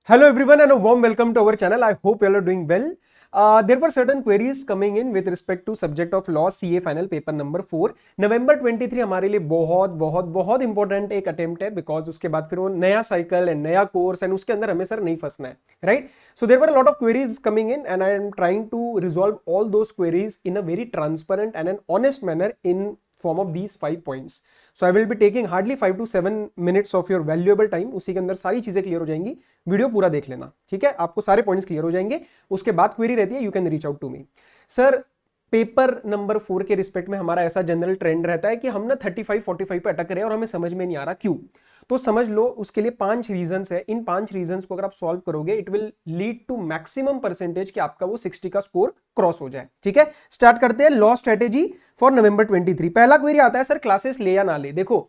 Hello everyone and a warm welcome to our channel. I hope you all are doing well. There were certain queries coming in with respect to subject of law CA final paper number 4. नवंबर 23 हमारे लिए बहुत बहुत बहुत important एक attempt है because उसके बाद फिर वो नया साइकिल एंड नया कोर्स एंड उसके अंदर हमें सर नहीं फंसना है, right? So there were a lot of queries coming in and I am trying to resolve all those queries in a very transparent and an honest manner in form of these 5 points. So I will be taking hardly 5 to 7 minutes of your valuable time. उसी के अंदर सारी चीजें clear हो जाएंगी. Video पूरा देख लेना, ठीक है? आपको सारे पॉइंट्स क्लियर हो जाएंगे. उसके बाद क्वेरी रहती है, you can reach out to me. Sir paper number 4 के रिस्पेक्ट में हमारा ऐसा जनरल ट्रेंड रहता है कि हम ना 35-45 पे अटक रहे हैं और हमें समझ में नहीं आ रहा क्यों. तो समझ लो उसके लिए 5 रीजंस है. इन 5 रीजंस को अगर आप सॉल्व करोगे it will lead to maximum percentage कि आपका वो 60 का स्कोर क्रॉस हो जाए, ठीक है? स्टार्ट करते हैं लॉ स्ट्रेटेजी फॉर नवंबर 23. पहला क्वेरी आता है सर क्लासेस ले या ना ले. देखो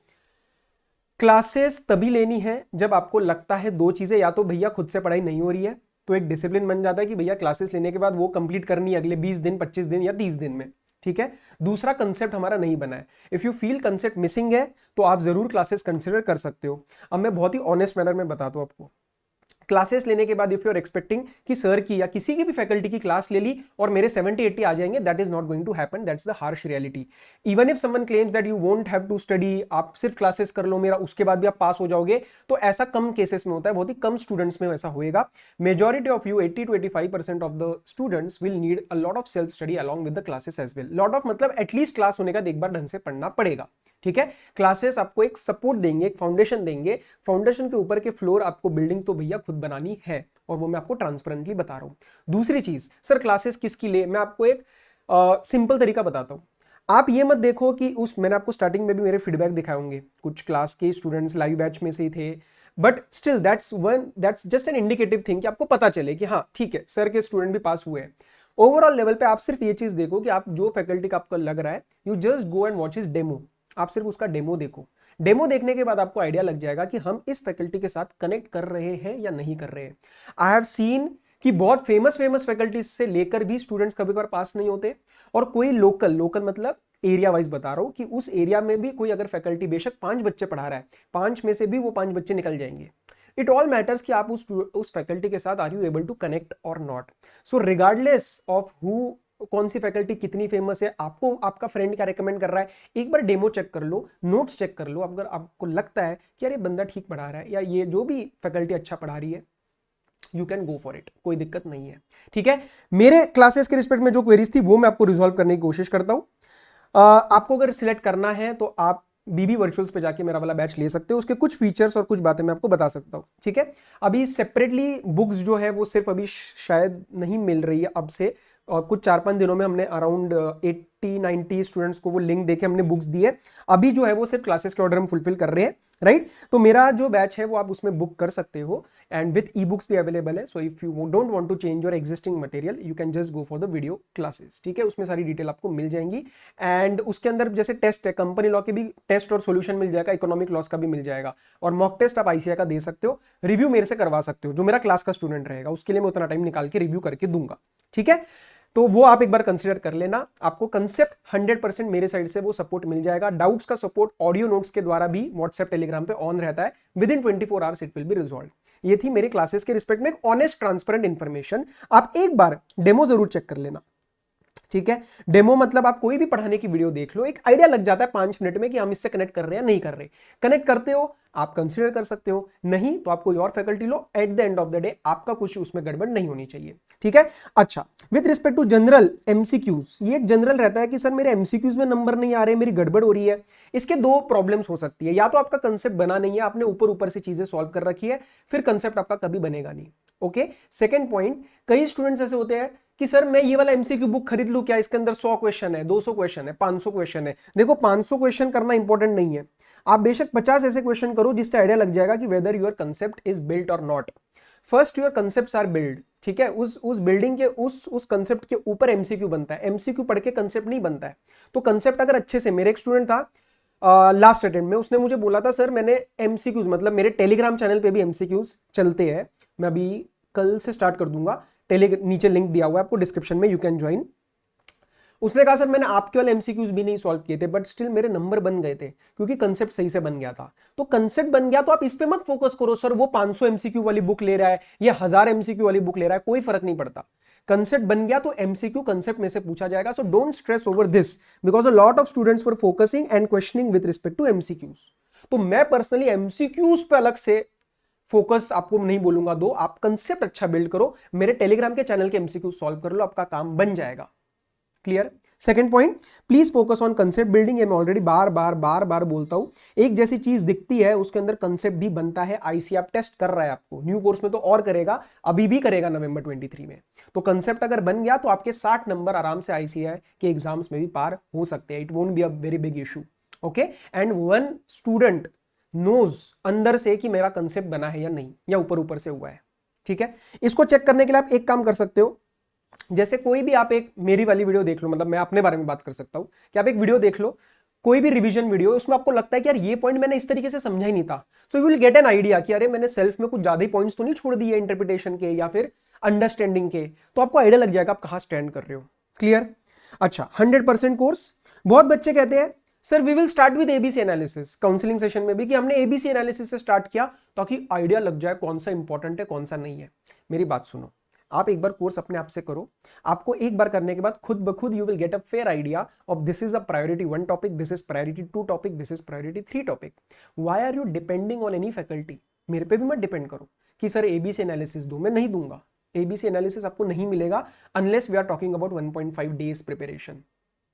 क्लासेस तभी लेनी है जब आपको लगता है दो चीजें, या तो भैया खुद से पढ़ाई नहीं हो रही है तो एक डिसिप्लिन बन जाता है कि भैया क्लासेस लेने के बाद वो कंप्लीट करनी है अगले 20 दिन 25 दिन या 30 दिन में, ठीक है? दूसरा कंसेप्ट हमारा नहीं बना है. If you feel concept missing है तो आप जरूर क्लासेस कंसिडर कर सकते हो. अब मैं बहुत ही ऑनेस्ट मैनर में बताता हूं आपको. क्लासेस लेने के बाद इफ यू आर एक्सपेक्टिंग कि सर की या किसी की भी फैकल्टी की क्लास ले ली और मेरे 70-80 आ जाएंगे, that is not going to happen. That's the harsh reality. Even if someone claims that you won't have to study, आप सिर्फ क्लासेस कर लो मेरा, उसके बाद भी आप पास हो जाओगे, तो ऐसा कम केसेस में होता है. बहुत ही कम स्टूडेंट्स में ऐसा होएगा. Majority of you 80 to 85% of the students will need a lot of self study along with the classes as well. Lot of मतलब एटलीस्ट क्लास होने का एक बार ढंग से पढ़ना पड़ेगा, ठीक है? क्लासेस आपको एक सपोर्ट देंगे, एक फाउंडेशन देंगे. फाउंडेशन के ऊपर के फ्लोर आपको बिल्डिंग तो भैया खुद बनानी है और वो मैं आपको ट्रांसपेरेंटली बता रहा हूं. दूसरी चीज सर क्लासेस किसकी ले, मैं आपको एक सिंपल तरीका बताता हूं. आप ये मत देखो कि मैंने आपको स्टार्टिंग में भी मेरे फीडबैक दिखाए होंगे, कुछ क्लास के स्टूडेंट्स लाइव बैच में से ही थे, but still that's just an indicative thing कि आपको पता चले कि हाँ ठीक है सर के स्टूडेंट भी पास हुए हैं. ओवरऑल लेवल पे आप सिर्फ ये चीज देखो कि आप जो फैकल्टी का आपको लग रहा है, you just go and watch his demo. आप सिर्फ उसका डेमो देखो. डेमो देखने के बाद आपको आइडिया लग जाएगा कि हम इस फैकल्टी के साथ कनेक्ट कर रहे हैं या नहीं कर रहे हैं. आई हैव सीन कि बहुत फेमस फैकल्टीज से लेकर भी स्टूडेंट्स कभी कभार पास नहीं होते, और कोई लोकल मतलब एरिया वाइज बता रहा हूं कि उस एरिया में भी कोई अगर फैकल्टी बेशक 5 बच्चे पढ़ा रहा है, 5 में से भी वो 5 बच्चे निकल जाएंगे. इट ऑल मैटर्स कि आप उस फैकल्टी के साथ are you able to connect or not. So regardless of who, कौन सी फैकल्टी कितनी फेमस है, आपको आपका फ्रेंड क्या रेकमेंड कर रहा है, एक बार डेमो चेक कर लो, नोट्स चेक कर लो. अगर आपको लगता है कि यार ये बंदा ठीक पढ़ा रहा है या ये जो भी फैकल्टी अच्छा पढ़ा रही है, you can go for it, कोई दिक्कत नहीं है, ठीक है? मेरे क्लासेस के रिस्पेक्ट में जो क्वेरीज थी वो मैं आपको रिजॉल्व करने की कोशिश करता हूं. आपको अगर सिलेक्ट करना है तो आप बीबी वर्चुअल्स पे जाके मेरा वाला बैच ले सकते हो. उसके कुछ फीचर्स और कुछ बातें मैं आपको बता सकता हूं, ठीक है? अभी सेपरेटली बुक्स जो है वो सिर्फ अभी शायद नहीं मिल रही है अब से, और कुछ 4-5 दिनों में हमने अराउंड 80-90 स्टूडेंट्स को वो लिंक देके हमने बुक्स दी है. अभी जो है वो सिर्फ क्लासेस के ऑर्डर हम फुलफिल कर रहे हैं, राइट? तो मेरा जो बैच है वो आप उसमें बुक कर सकते हो एंड विद ई बुक्स भी अवेलेबल है. So if you don't want to change your existing material you can just go for the video classes, ठीक है? उसमें सारी डिटेल आपको मिल जाएंगी. एंड उसके अंदर जैसे टेस्ट है, कंपनी लॉ के भी टेस्ट और सोल्यूशन मिल जाएगा, इकोनॉमिक लॉस का भी मिल जाएगा, और मॉक टेस्ट आप आईसीआई का दे सकते हो. रिव्यू मेरे से करवा सकते हो, जो मेरा क्लास का स्टूडेंट रहेगा उसके लिए मैं उतना टाइम निकाल के रिव्यू करके दूंगा, ठीक है? तो वो आप एक बार कंसीडर कर लेना. आपको कंसेप्ट 100% मेरे साइड से वो सपोर्ट मिल जाएगा. डाउट्स का सपोर्ट ऑडियो नोट्स के द्वारा भी व्हाट्सएप टेलीग्राम पे ऑन रहता है. With in 24 hours it will be resolve. ये थी मेरे क्लासेस के रिस्पेक्ट में एक ऑनेस्ट ट्रांसपेरेंट इंफॉर्मेशन. आप एक बार डेमो जरूर चेक कर लेना, ठीक है? डेमो मतलब आप कोई भी पढ़ाने की वीडियो देख लो, एक आइडिया लग जाता है 5 मिनट में कि हम इससे कनेक्ट कर रहे हैं नहीं कर रहे. कनेक्ट करते हो आप कंसीडर कर सकते हो, नहीं तो आप कोई और faculty low. Eight the end of the day आपका कुछ उसमें गड़बड़ नहीं होनी चाहिए, ठीक है? अच्छा, with respect to general MCQs, ये एक जनरल रहता है कि सर मेरे एमसीक्यूज में नंबर नहीं आ रहे, मेरी गड़बड़ हो रही है. इसके दो प्रॉब्लम्स हो सकती है. या तो आपका कंसेप्ट बना नहीं है, आपने ऊपर ऊपर से चीजें सॉल्व कर रखी है, फिर कंसेप्ट आपका कभी बनेगा नहीं. ओके, सेकेंड पॉइंट, कई स्टूडेंट्स ऐसे होते हैं कि सर मैं ये वाला एमसीक्यू बुक खरीद लूं क्या, इसके अंदर 100 क्वेश्चन है, 200 क्वेश्चन है, 500 क्वेश्चन है. देखो 500 क्वेश्चन करना इंपॉर्टेंट नहीं है. आप बेशक 50 ऐसे क्वेश्चन करो जिससे आइडिया लग जाएगा कि whether your concept is built or not. First your concepts are build, ठीक है? उस बिल्डिंग के उस कंसेप्ट के ऊपर एमसीक्यू बनता है. एमसीक्यू पढ़ के कंसेप्ट नहीं बनता है. तो कंसेप्ट अगर अच्छे से, मेरे एक स्टूडेंट था लास्ट अटेम्प्ट में, उसने मुझे बोला था सर मैंने एमसीक्यूज, मतलब मेरे टेलीग्राम चैनल पे भी एमसीक्यूज चलते हैं, मैं अभी कल से स्टार्ट कर दूंगा. नीचे लिंक दिया हुआ है आपको डिस्क्रिप्शन में, यू कैन ज्वाइन. उसने कहा सर मैंने आपके वाले एमसीक्यूज भी नहीं सॉल्व किए थे बट स्टिल मेरे नंबर बन गए थे क्योंकि कंसेप्ट सही से बन गया था। तो कंसेप्ट बन गया तो आप इस पे मत फोकस करो सर वो 500 एमसीक्यू वाली बुक ले रहा है या 1000 एमसीक्यू वाली बुक ले रहा है, कोई फर्क नहीं पड़ता। कंसेप्ट बन गया तो एमसीक्यू कंसेप्ट में से पूछा जाएगा। So don't stress over this because a lot of students were focusing and questioning with respect to MCQs. तो मैं पर्सनली एमसीक्यूज पे अलग से फोकस आपको नहीं बोलूंगा दो, आप कंसेप्ट अच्छा बिल्ड करो, मेरे टेलीग्राम के चैनल के एमसीक्यू सॉल्व कर लो, आपका काम बन जाएगा। Clear. Second point, please focus on concept building. मैं ऑलरेडी बार बार बोलता हूं, एक जैसी चीज दिखती है उसके अंदर कंसेप्ट भी बनता है। आईसीएआर टेस्ट कर रहा है आपको, न्यू कोर्स में तो और करेगा, अभी भी करेगा नवंबर 23 में। तो कंसेप्ट अगर बन गया तो आपके 60 नंबर आराम से आईसीएआर के एग्जाम्स में भी पार हो सकते हैं। It won't be a very big issue. Okay, and one student knows अंदर से कि मेरा कंसेप्ट बना है या नहीं, या ऊपर ऊपर से हुआ है। ठीक है, इसको चेक करने के लिए आप एक काम कर सकते हो, जैसे कोई भी आप एक मेरी वाली वीडियो देख लो, मतलब मैं अपने बारे में बात कर सकता हूं कि आप एक वीडियो देख लो, कोई भी रिवीजन वीडियो, उसमें आपको लगता है कि यार ये पॉइंट मैंने इस तरीके से समझा ही नहीं था। So you will get an idea कि अरे मैंने सेल्फ में कुछ ज्यादा ही पॉइंट्स तो नहीं छोड़ दिए इंटरप्रिटेशन के या फिर अंडरस्टैंडिंग के, तो आपको आइडिया लग जाएगा आप कहां स्टैंड कर रहे हो। क्लियर। अच्छा, 100% कोर्स। बहुत बच्चे कहते हैं sir we will start with ABC analysis, counselling session में भी कि हमने एबीसी एनालिसिस से स्टार्ट किया ताकि आइडिया लग जाए कौन सा इंपॉर्टेंट है कौन सा नहीं है। मेरी बात सुनो, आप एक बार कोर्स अपने आप से करो, आपको एक बार करने के बाद खुद ब खुद you will get a fair idea of this is a priority 1 topic, this is priority 2 topic, this is priority 3 topic. Why are you depending on any faculty? मेरे पे भी मत डिपेंड करो कि सर एबीसी एनालिसिस दो, मैं नहीं दूंगा। एबीसी एनालिसिस आपको नहीं मिलेगा unless we are talking about 1.5 days preparation.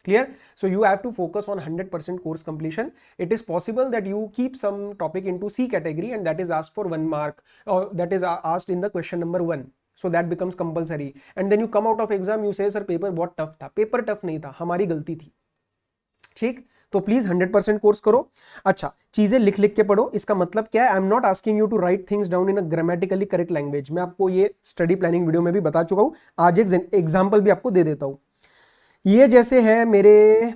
Clear? So you have to focus on 100% course completion. It is possible that you keep some topic into C category and that is asked for 1 mark, or that is asked in the question number 1. So that becomes compulsory. And then you come out of exam, you say sir paper बहुत tough था। Paper tough नहीं था, हमारी गलती थी। ठीक, तो please 100% course करो। अच्छा, चीजें लिख लिख के पढ़ो। इसका मतलब क्या है? I am not asking you to write things down in a grammatically correct language. मैं आपको ये स्टडी प्लानिंग वीडियो में भी बता चुका हूं, आज एक एग्जाम्पल भी आपको दे देता हूं। ये जैसे है मेरे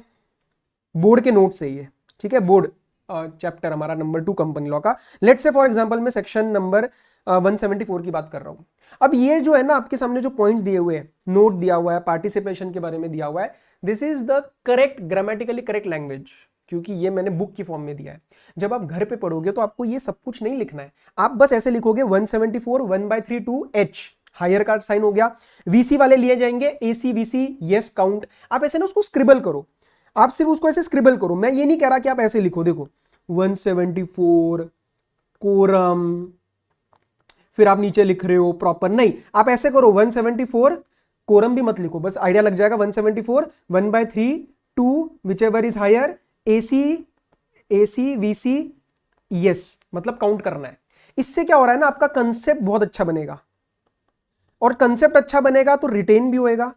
बोर्ड के नोट से, ये ठीक है, बोर्ड चैप्टर हमारा नंबर 2 कंपनी लॉ का। लेट्स से फॉर एग्जांपल मैं सेक्शन नंबर 174 की बात कर रहा हूं। अब ये जो है ना आपके सामने जो पॉइंट्स दिए हुए हैं, नोट दिया हुआ है, पार्टिसिपेशन के बारे में दिया हुआ है, this is the correct grammatically correct language, क्योंकि ये मैंने बुक की फॉर्म में दिया है। जब आप घर पे पढ़ोगे तो आपको ये सब कुछ नहीं लिखना है, आप बस ऐसे लिखोगे 174 1/3 2 H, हायर का साइन हो गया, वीसी वाले लिए जाएंगे, एसी वीसी यस काउंट। आप ऐसे ना उसको स्क्रिबल करो, आप सिर्फ उसको ऐसे स्क्रिबल करो। मैं ये नहीं कह रहा कि आप ऐसे लिखो, देखो 174 कोरम, फिर आप नीचे लिख रहे हो प्रॉपर, नहीं, आप ऐसे करो 174 कोरम भी मत लिखो, बस आइडिया लग जाएगा। 174 1/3 2 whichever is higher, AC VC yes, मतलब काउंट करना है। इससे क्या हो रहा है ना, आपका कंसेप्ट बहुत अच्छा बनेगा, और कंसेप्ट अच्छा बनेगा तो रिटेन भी होएगा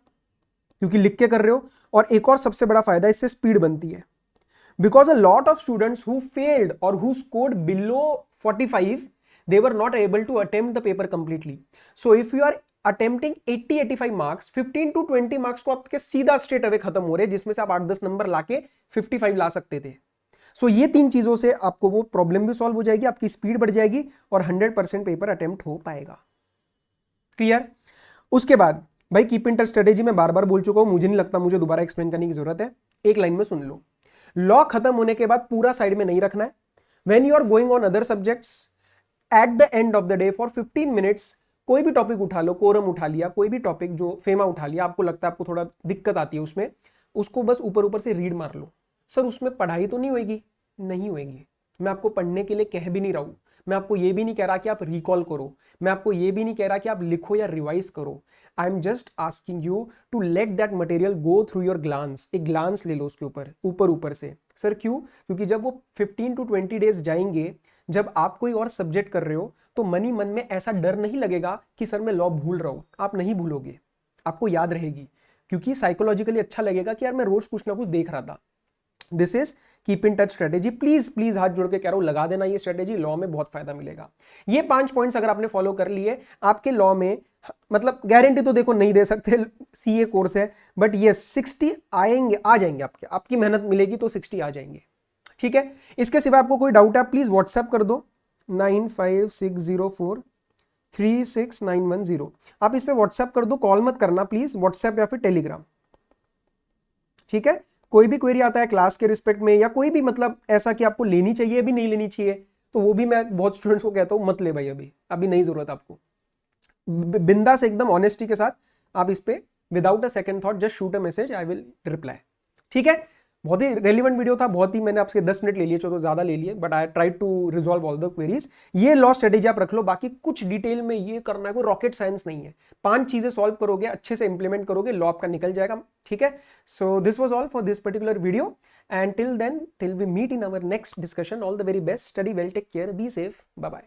क्योंकि लिख के कर रहे हो। और एक और सबसे बड़ा फायदा, इससे स्पीड बनती है, because a lot of students who failed or who scored below 45 they were not able to attempt the paper completely. So if you are attempting 80-85 marks, 15 to 20 marks तो आपके सीधा स्ट्रेट अवे खत्म हो रहे हैं, जिसमें से आप 8-10 नंबर लाके 55 ला सकते थे। सो ये 3 चीजों से आपको वो प्रॉब्लम भी सॉल्व हो जाएगी, आपकी स्पीड बढ़ जाएगी और 100% पेपर अटेम्प्ट हो पाएगा। क्लियर। उसके बाद भाई कीप इन टच स्ट्रेटेजी में बार बार बोल चुका हूं, मुझे नहीं लगता मुझे दोबारा एक्सप्लेन करने की जरूरत है, एक लाइन में सुन लो। लॉ खत्म होने के बाद पूरा साइड में नहीं रखना है। When you are going on other subjects, at the end of the day for 15 minutes कोई भी टॉपिक उठा लो, कोरम उठा लिया, कोई भी टॉपिक जो फेमा उठा लिया, आपको लगता है आपको थोड़ा दिक्कत आती है उसमें, उसको बस ऊपर ऊपर से रीड मार लो। सर उसमें पढ़ाई तो नहीं होगी? नहीं होगी। मैं आपको पढ़ने के लिए कह भी नहीं रहा हूं, मैं आपको ये भी नहीं कह रहा कि आप रिकॉल करो, मैं आपको ये भी नहीं कह रहा कि आप लिखो या रिवाइज करो। I am just asking you to let that material go through your glance. एक ग्लांस ले लो उसके ऊपर, ऊपर ऊपर से। सर क्यों? क्योंकि जब वो 15 to 20 डेज जाएंगे, जब आप कोई और सब्जेक्ट कर रहे हो, तो मनी मन में ऐसा डर नहीं लगेगा कि सर मैं लॉ भूल रहा हूं। आप नहीं भूलोगे, आपको याद रहेगी, क्योंकि साइकोलॉजिकली अच्छा लगेगा कि यार मैं रोज कुछ ना कुछ देख रहा था। This is keep in touch strategy. Please please हाथ जोड़ के कह रहा हूं, लगा देना ये स्ट्रेटेजी, लॉ में बहुत फायदा मिलेगा। ये 5 पॉइंट्स अगर आपने फॉलो कर लिए, आपके लॉ में, मतलब गारंटी तो देखो नहीं दे सकते, सीए कोर्स है, बट ये 60 आएंगे, आ जाएंगे आपके, आपकी मेहनत मिलेगी तो 60 आ जाएंगे। ठीक है। इसके सिवा आपको कोई डाउट है प्लीज व्हाट्सएप कर दो 9560436910। आप इस पे व्हाट्सएप कर दो, कॉल मत करना प्लीज, व्हाट्सएप या फिर टेलीग्राम। ठीक है, कोई भी क्वेरी आता है क्लास के रिस्पेक्ट में या कोई भी मतलब ऐसा कि आपको लेनी चाहिए भी नहीं लेनी चाहिए, तो वो भी मैं बहुत स्टूडेंट्स को कहता हूँ मत ले भाई, अभी नहीं जरूरत आपको। बिंदास एकदम ऑनेस्टी के साथ आप इस पे without a second thought just shoot a message, I will reply. ठीक है, बहुत ही रेलिवेंट वीडियो था, बहुत ही मैंने आपसे 10 मिनट ले लिए, चलो ज्यादा ले लिए, but I try to resolve all the queries. ये लॉ स्ट्रेटेजी आप रख लो, बाकी कुछ डिटेल में ये करना है, कोई रॉकेट साइंस नहीं है। 5 चीजें सॉल्व करोगे, अच्छे से इंप्लीमेंट करोगे, लॉ आपका निकल जाएगा। ठीक है, so this was all for this particular video, and till then, till we meet in our next discussion, all the very best, study well, take care, be safe, bye bye.